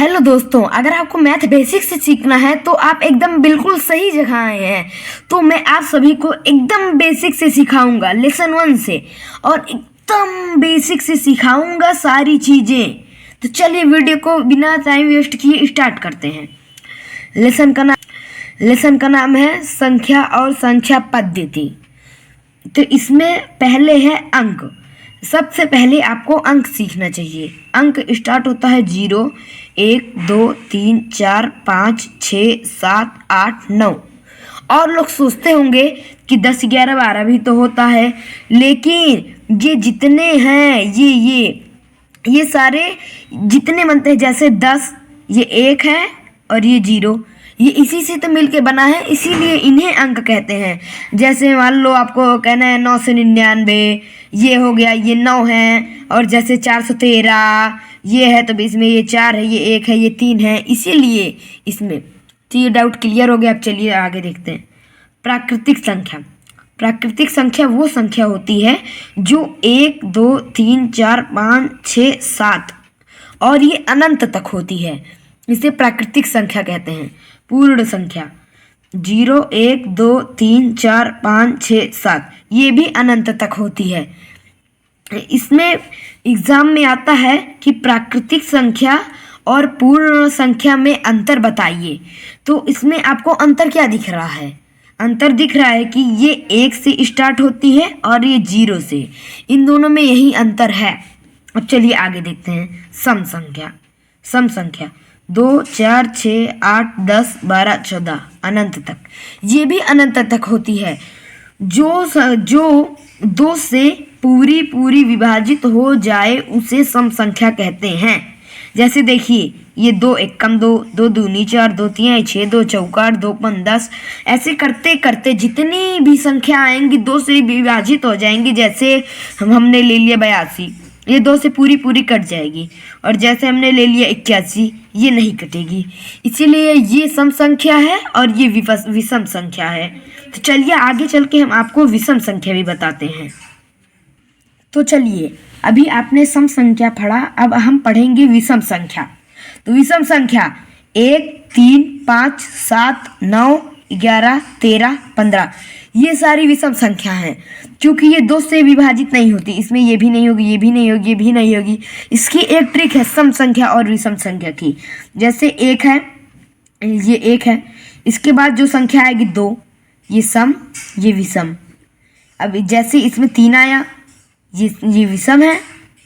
Hello दोस्तों, अगर आपको मैथ बेसिक से सीखना है तो आप एकदम बिल्कुल सही जगह आए हैं। तो मैं आप सभी को एकदम बेसिक से सिखाऊंगा, लेसन 1 से, और एकदम बेसिक से सिखाऊंगा सारी चीज़ें। तो चलिए वीडियो को बिना टाइम वेस्ट किए स्टार्ट करते हैं। लेसन का नाम है संख्या और संख्या पद्धति। तो इसमें पहले है अंक। सबसे पहले आपको अंक सीखना चाहिए। अंक स्टार्ट होता है 0, 1, 2, 3, 4, 5, 6, 7, 8, 9। और लोग सोचते होंगे कि 10, 11, 12 भी तो होता है, लेकिन ये जितने हैं ये सारे जितने बनते हैं, जैसे 10 ये 1 है और ये 0, ये इसी से तो मिलके बना है, इसीलिए इन्हें अंक कहते हैं। जैसे मान लो आपको कहना है 999, ये हो गया, ये 9 है, और जैसे 413 ये है, तो इसमें ये 4 है, ये 1 है, ये 3 है, इसीलिए इसमें। तो ये डाउट क्लियर हो गया। अब चलिए आगे देखते हैं। प्राकृतिक संख्या। प्राकृतिक संख्या वो संख्या होती है जो 1, 2, 3, 4, 5, 6, 7 और ये अनंत तक होती है। इसे प्राकृतिक संख्या कहते हैं। पूर्ण संख्या 0, 1, 2, 3, 4, 5, 6, 7 ये भी अनंत तक होती है। इसमें एग्जाम में आता है कि प्राकृतिक संख्या और पूर्ण संख्या में अंतर बताइए। तो इसमें आपको अंतर क्या दिख रहा है? अंतर दिख रहा है कि ये 1 से स्टार्ट होती है और ये 0 से। इन दोनों में यही अंतर है। अब चलिए आगे देखते हैं। सम संख्या। सम संख्या 2, 4, 6, 8, 10, 12, 14 अनंत तक, ये भी अनंत तक होती है। जो 2 से पूरी विभाजित हो जाए उसे सम संख्या कहते हैं। जैसे देखिए, ये 2 एकम 2, 2 दूनी 4, 2 तिहाई 6, 2 चौका 8, 2 पंच 10, ऐसे करते करते जितनी भी संख्या आएंगी 2 से विभाजित हो जाएंगी। जैसे हमने ले लिया 82, ये 2 से पूरी कट जाएगी, और जैसे हमने ले लिया 81, ये नहीं कटेगी। इसीलिए ये सम संख्या है और ये विषम संख्या है। तो चलिए आगे चल के हम आपको विषम संख्या भी बताते हैं। तो चलिए, अभी आपने सम संख्या पढ़ा, अब हम पढ़ेंगे विषम संख्या। तो विषम संख्या 1, 3, 5, 7, 9, 11, 13, 15 ये सारी विषम संख्या हैं। क्योंकि ये 2 से विभाजित नहीं होती, इसमें ये भी नहीं होगी, ये भी नहीं होगी, ये भी नहीं होगी। इसकी एक ट्रिक है सम संख्या और विषम संख्या की। जैसे 1 है, ये 1 है, इसके बाद जो संख्या आएगी 2, ये सम, ये विषम। अब जैसे इसमें 3 आया, ये विषम है,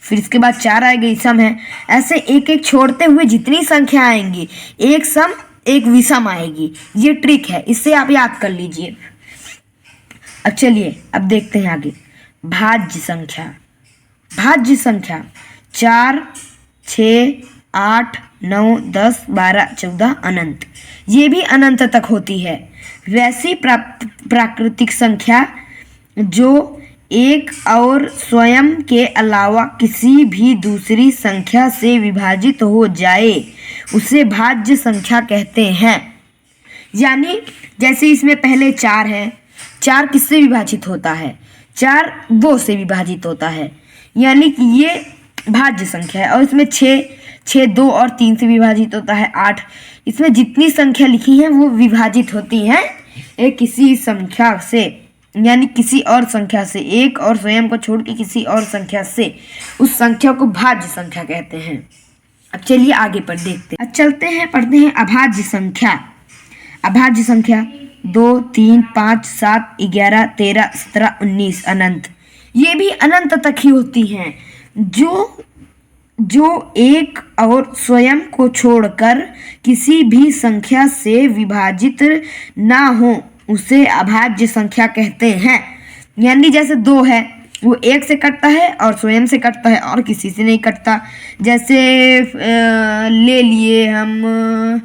फिर इसके बाद 4 आएगा, ये सम है। ऐसे एक एक छोड़ते हुए जितनी संख्या आएंगी, एक सम एक विषम आएगी। ये ट्रिक है, इससे आप याद कर लीजिए। अब चलिए अब देखते हैं आगे। भाज्य संख्या। भाज्य संख्या 4, 6, 8, 9, 10, 12, 14 अनंत, ये भी अनंत तक होती है। वैसी प्राकृतिक संख्या जो एक और स्वयं के अलावा किसी भी दूसरी संख्या से विभाजित हो जाए उसे भाज्य संख्या कहते हैं। यानी जैसे इसमें पहले 4 है, 4 किससे विभाजित होता है? 4 2 से विभाजित होता है, यानी कि ये भाज्य संख्या है। और इसमें 6 2 और 3 से विभाजित होता है 8। इसमें जितनी संख्या लिखी है वो विभाजित होती हैं एक किसी संख्या से, यानी किसी और संख्या से, एक और स्वयं को छोड़ के किसी और संख्या से। उस संख्या को भाज्य संख्या कहते हैं। अब चलिए आगे पर देखते हैं। अब चलते हैं, पढ़ते हैं अभाज्य संख्या। अभाज्य संख्या 2, 3, 5, 7, 11, 13, 17, 19 अनंत, ये भी अनंत तक ही होती हैं। जो एक और स्वयं को छोड़कर किसी भी संख्या से विभाजित ना हो उसे अभाज्य संख्या कहते हैं। यानी जैसे 2 है, वो 1 से कटता है और स्वयं से कटता है और किसी से नहीं कटता। जैसे ले लिए हम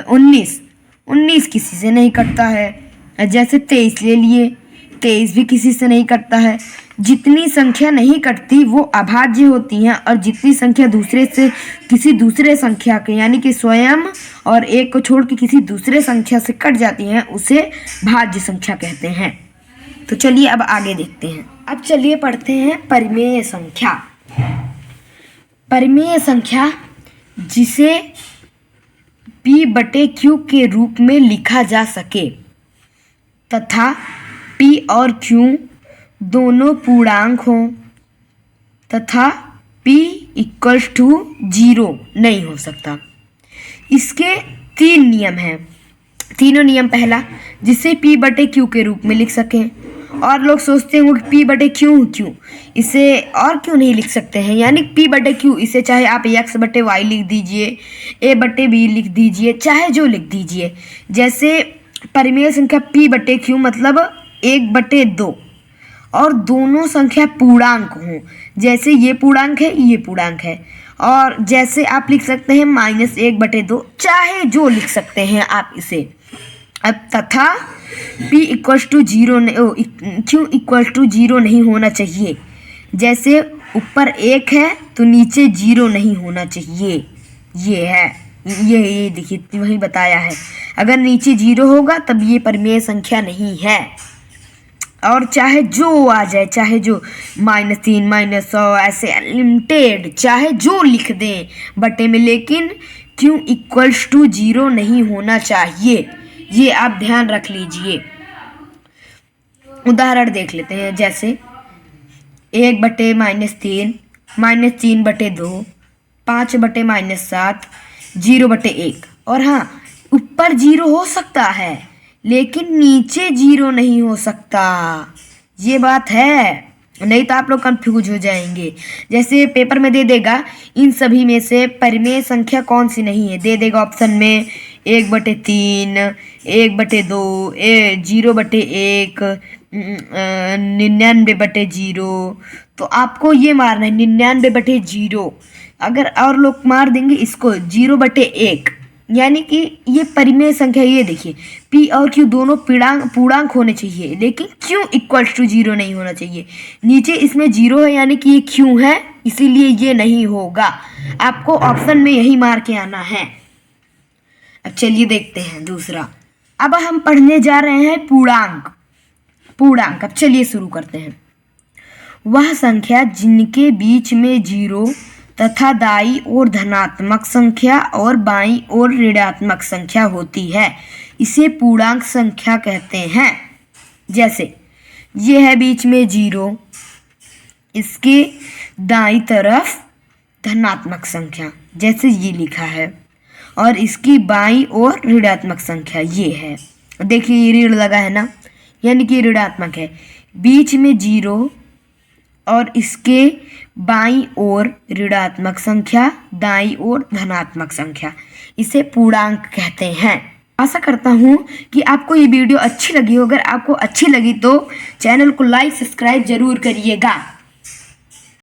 19 किसी से नहीं कटता है। जैसे 23 ले लिए, 23 भी किसी से नहीं कटता है। जितनी संख्या नहीं कटती वो अभाज्य होती हैं, और जितनी संख्या दूसरे से किसी दूसरे संख्या के, यानी कि स्वयं और एक को छोड़ के किसी दूसरे संख्या से कट जाती हैं उसे भाज्य संख्या कहते हैं। तो चलिए अब आगे देखते हैं। अब चलिए पढ़ते हैं परिमेय संख्या। परिमेय संख्या जिसे p/q के रूप में लिखा जा सके तथा p और q दोनों पूर्णांक हों तथा p = 0 नहीं हो सकता। इसके 3 नियम हैं। तीनों नियम, पहला, जिसे p/q के रूप में लिख सकें। और लोग सोचते होंगे कि p/q क्यों, इसे और क्यों नहीं लिख सकते हैं, यानी p/q इसे चाहे आप x/y लिख दीजिए, a/b लिख दीजिए, चाहे जो लिख दीजिए। जैसे परिमेय संख्या p/q मतलब 1/2 और दोनों संख्या पूर्णांक हों, जैसे ये पूर्णांक है, ये पूर्णांक है। और जैसे आप लिख सकते हैं -1/2, चाहे जो लिख सकते हैं आप इसे। अब तथा p = 0 q = 0 नहीं होना चाहिए। जैसे ऊपर 1 है तो नीचे 0 नहीं होना चाहिए। ये है, ये देखिए वही बताया है। अगर नीचे 0 होगा तब ये परिमेय संख्या नहीं है। और चाहे जो आ जाए, चाहे जो -3 -100 ऐसे अनलिमिटेड चाहे जो लिख दें बटे में, लेकिन q = 0 नहीं होना चाहिए। ये आप ध्यान रख लीजिए। उदाहरण देख लेते हैं, जैसे 1/-3, -3/2, 5/-7, 0/1। और हाँ, ऊपर 0 हो सकता है लेकिन नीचे 0 नहीं हो सकता। ये बात है, नहीं तो आप लोग कंफ्यूज हो जाएंगे। जैसे पेपर में दे देगा इन सभी में से परिमेय संख्या कौन सी नहीं है, दे देगा ऑप्शन में 1/3, 1/2, 0/1, 99/0। तो आपको ये मारना है 99/0। अगर और लोग मार देंगे इसको 0/1, यानी कि ये परिमेय संख्या। ये देखिए p और q दोनों पूर्णांक होने चाहिए, लेकिन q = 0 नहीं होना चाहिए। नीचे इसमें 0 है यानी कि ये q है, इसीलिए ये नहीं होगा। आपको ऑप्शन में यही मार के आना है। अब चलिए देखते हैं दूसरा। अब हम पढ़ने जा रहे हैं पूर्णांक। अब चलिए शुरू करते हैं। वह संख्या जिनके बीच में 0 तथा दाईं ओर धनात्मक संख्या और बाईं ओर ऋणात्मक संख्या होती है, इसे पूर्णांक संख्या कहते हैं। जैसे ये है बीच में 0, इसके दाईं तरफ धनात्मक संख्या जैसे ये लिखा है, और इसकी बाईं ओर ऋणात्मक संख्या ये है। देखिए ये ऋण लगा है ना, यानी कि ऋणात्मक है। बीच में 0 और इसके बाईं ओर ऋणात्मक संख्या, दाईं ओर धनात्मक संख्या, इसे पूर्णांक कहते हैं। आशा करता हूँ कि आपको ये वीडियो अच्छी लगी हो। अगर आपको अच्छी लगी तो चैनल को लाइक सब्सक्राइब जरूर करिएगा।